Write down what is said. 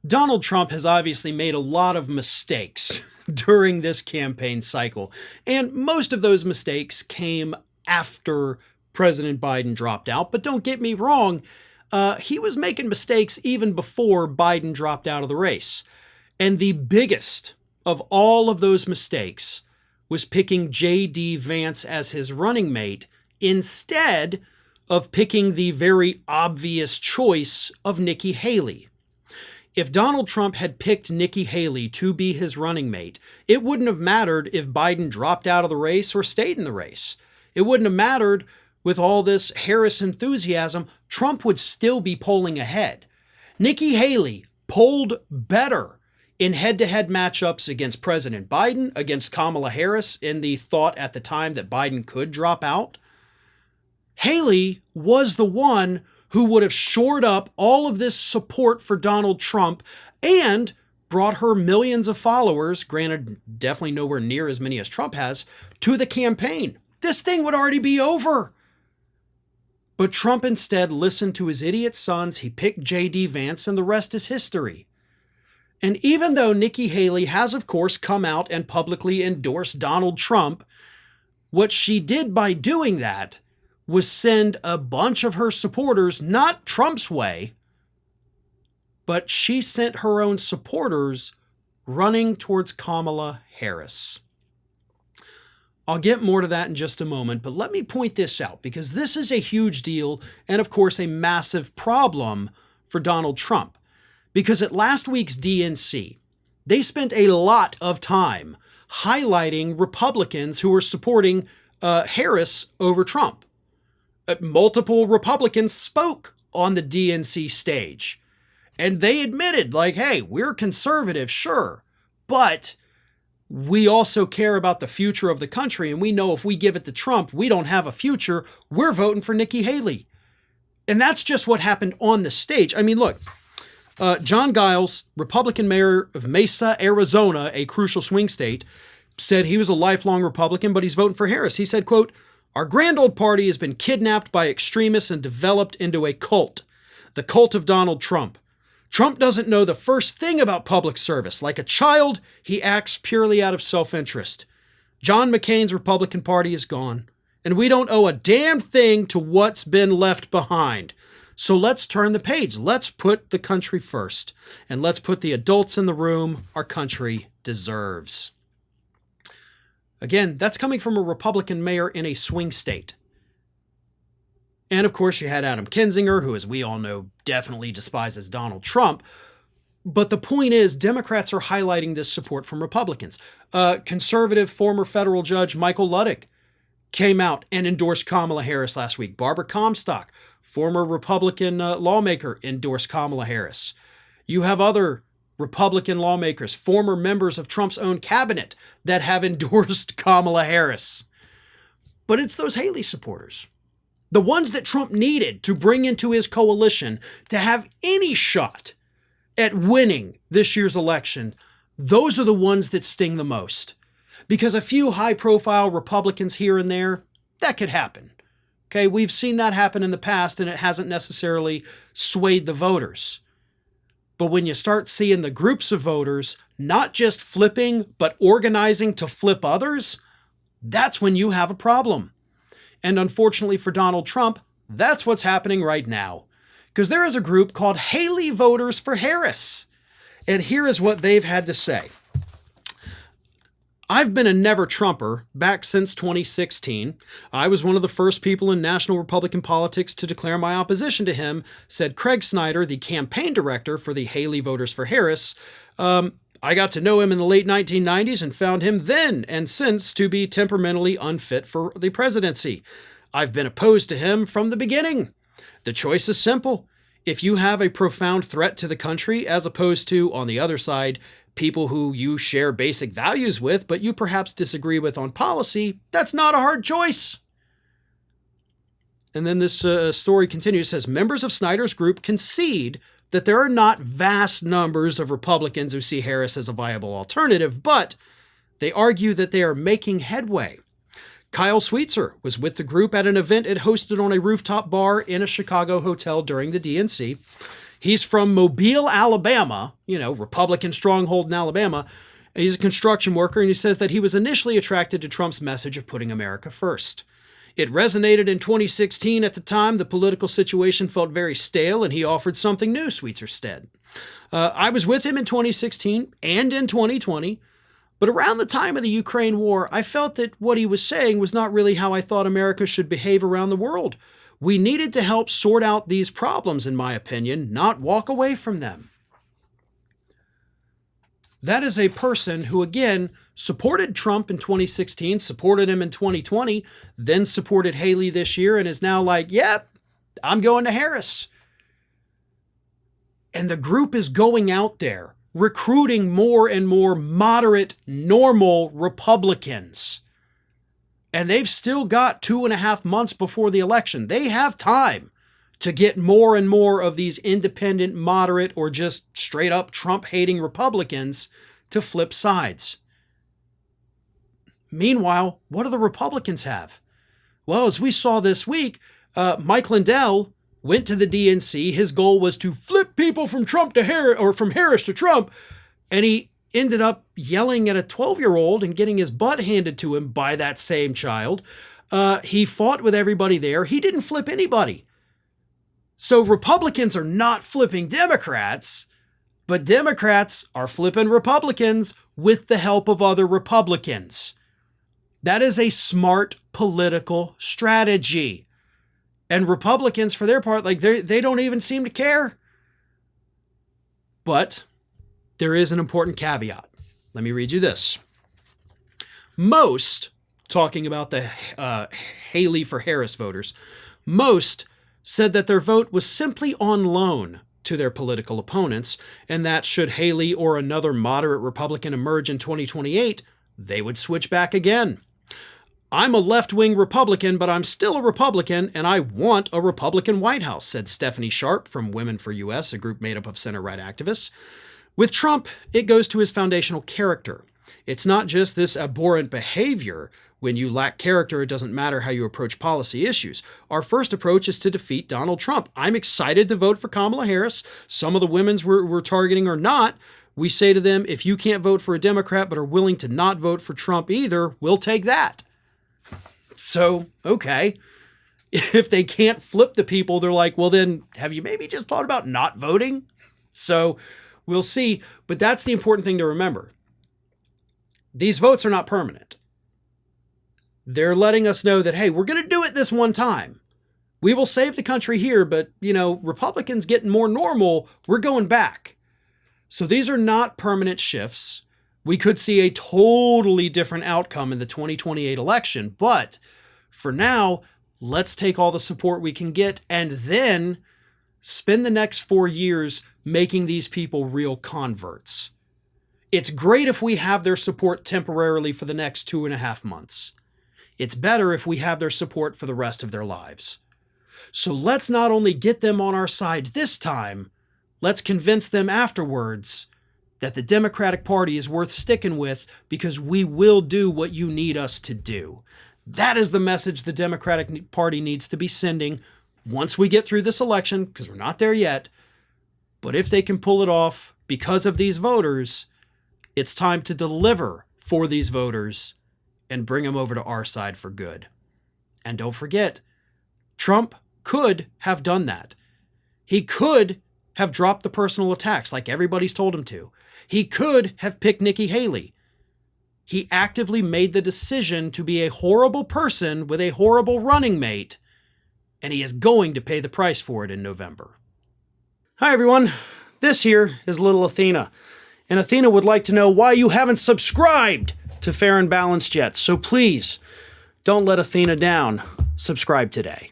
Donald Trump has obviously made a lot of mistakes during this campaign cycle, and most of those mistakes came after President Biden dropped out. But don't get me wrong, he was making mistakes even before Biden dropped out of the race. And the biggest of all of those mistakes was picking J.D. Vance as his running mate instead of picking the very obvious choice of Nikki Haley. If Donald Trump had picked Nikki Haley to be his running mate, it wouldn't have mattered if Biden dropped out of the race or stayed in the race. It wouldn't have mattered with all this Harris enthusiasm. Trump would still be polling ahead. Nikki Haley polled better in head-to-head matchups against President Biden, against Kamala Harris, in the thought at the time that Biden could drop out. Haley was the one who would have shored up all of this support for Donald Trump and brought her millions of followers, granted definitely nowhere near as many as Trump has, to the campaign. This thing would already be over. But Trump instead listened to his idiot sons. He picked J.D. Vance, and the rest is history. And even though Nikki Haley has, of course, come out and publicly endorsed Donald Trump, what she did by doing that was send a bunch of her supporters, not Trump's way, but she sent her own supporters running towards Kamala Harris. I'll get more to that in just a moment, but let me point this out because this is a huge deal and, of course, a massive problem for Donald Trump. Because at last week's DNC, they spent a lot of time highlighting Republicans who were supporting Harris over Trump. Multiple Republicans spoke on the DNC stage, and they admitted, like, hey, we're conservative, sure, but we also care about the future of the country, and we know if we give it to Trump, we don't have a future. We're voting for Nikki Haley. And that's just what happened on the stage. I mean, look, John Giles, Republican mayor of Mesa, Arizona, a crucial swing state, said he was a lifelong Republican, but he's voting for Harris. He said, quote, "Our grand old party has been kidnapped by extremists and developed into a cult, the cult of Donald Trump. Trump doesn't know the first thing about public service. Like a child, he acts purely out of self-interest. John McCain's Republican Party is gone, and we don't owe a damn thing to what's been left behind. So let's turn the page. Let's put the country first, and let's put the adults in the room our country deserves." Again, that's coming from a Republican mayor in a swing state. And of course, you had Adam Kinzinger, who, as we all know, definitely despises Donald Trump. But the point is, Democrats are highlighting this support from Republicans. Conservative former federal judge Michael Luddick came out and endorsed Kamala Harris last week. Barbara Comstock, former Republican lawmaker, endorsed Kamala Harris. You have other Republican lawmakers, former members of Trump's own cabinet, that have endorsed Kamala Harris. But it's those Haley supporters, the ones that Trump needed to bring into his coalition to have any shot at winning this year's election. Those are the ones that sting the most. Because a few high-profile Republicans here and there, that could happen. Okay, we've seen that happen in the past, and it hasn't necessarily swayed the voters. But when you start seeing the groups of voters not just flipping, but organizing to flip others, that's when you have a problem. And unfortunately for Donald Trump, that's what's happening right now. Because there is a group called Haley Voters for Harris. And here is what they've had to say. "I've been a never Trumper back since 2016. I was one of the first people in national Republican politics to declare my opposition to him," said Craig Snyder, the campaign director for the Haley Voters for Harris. "I got to know him in the late 1990s and found him then and since to be temperamentally unfit for the presidency. I've been opposed to him from the beginning. The choice is simple. If you have a profound threat to the country, as opposed to, on the other side, people who you share basic values with, but you perhaps disagree with on policy, that's not a hard choice." And then this story continues, says, "Members of Snyder's group concede that there are not vast numbers of Republicans who see Harris as a viable alternative, but they argue that they are making headway. Kyle Sweetser was with the group at an event it hosted on a rooftop bar in a Chicago hotel during the DNC. He's from Mobile, Alabama, Republican stronghold in Alabama. He's a construction worker, and he says that he was initially attracted to Trump's message of putting America first. It resonated in 2016. At the time, the political situation felt very stale, and he offered something new, Sweetser said. I was with him in 2016 and in 2020, but around the time of the Ukraine war, I felt that what he was saying was not really how I thought America should behave around the world. We needed to help sort out these problems, in my opinion, not walk away from them. That is a person who, again, supported Trump in 2016, supported him in 2020, then supported Haley this year, and is now like, yep, I'm going to Harris. And the group is going out there, recruiting more and more moderate, normal Republicans. And they've still got 2.5 months before the election. They have time to get more and more of these independent, moderate, or just straight up Trump-hating Republicans to flip sides. Meanwhile, what do the Republicans have? Well, as we saw this week, Mike Lindell went to the DNC. His goal was to flip people from Trump to Harris, or from Harris to Trump, and he ended up yelling at a 12-year-old and getting his butt handed to him by that same child. He fought with everybody there. He didn't flip anybody. So Republicans are not flipping Democrats, but Democrats are flipping Republicans with the help of other Republicans. That is a smart political strategy. And Republicans, for their part, they don't even seem to care. But there is an important caveat. Let me read you this. Most, talking about the Haley for Harris voters, most said that their vote was simply on loan to their political opponents, and that should Haley or another moderate Republican emerge in 2028, they would switch back again. I'm a left-wing Republican, but I'm still a Republican, and I want a Republican White House, said Stephanie Sharp from Women for US, a group made up of center-right activists. With Trump, it goes to his foundational character. It's not just this abhorrent behavior. When you lack character, it doesn't matter how you approach policy issues. Our first approach is to defeat Donald Trump. I'm excited to vote for Kamala Harris. Some of the women's we're targeting are not. We say to them, if you can't vote for a Democrat but are willing to not vote for Trump either, we'll take that. So, okay. If they can't flip the people, they're like, well then, have you maybe just thought about not voting? So, we'll see. But that's the important thing to remember. These votes are not permanent. They're letting us know that, hey, we're going to do it this one time. We will save the country here, but, Republicans getting more normal, we're going back. So these are not permanent shifts. We could see a totally different outcome in the 2028 election. But for now, let's take all the support we can get and then spend the next 4 years making these people real converts. It's great if we have their support temporarily for the next 2.5 months. It's better if we have their support for the rest of their lives. So let's not only get them on our side this time, let's convince them afterwards that the Democratic Party is worth sticking with because we will do what you need us to do. That is the message the Democratic Party needs to be sending once we get through this election, because we're not there yet. But if they can pull it off because of these voters, it's time to deliver for these voters and bring them over to our side for good. And don't forget, Trump could have done that. He could have dropped the personal attacks like everybody's told him to. He could have picked Nikki Haley. He actively made the decision to be a horrible person with a horrible running mate, and he is going to pay the price for it in November. Hi everyone, this here is little Athena, and Athena would like to know why you haven't subscribed to Fair and Balanced yet, so please, don't let Athena down. Subscribe today.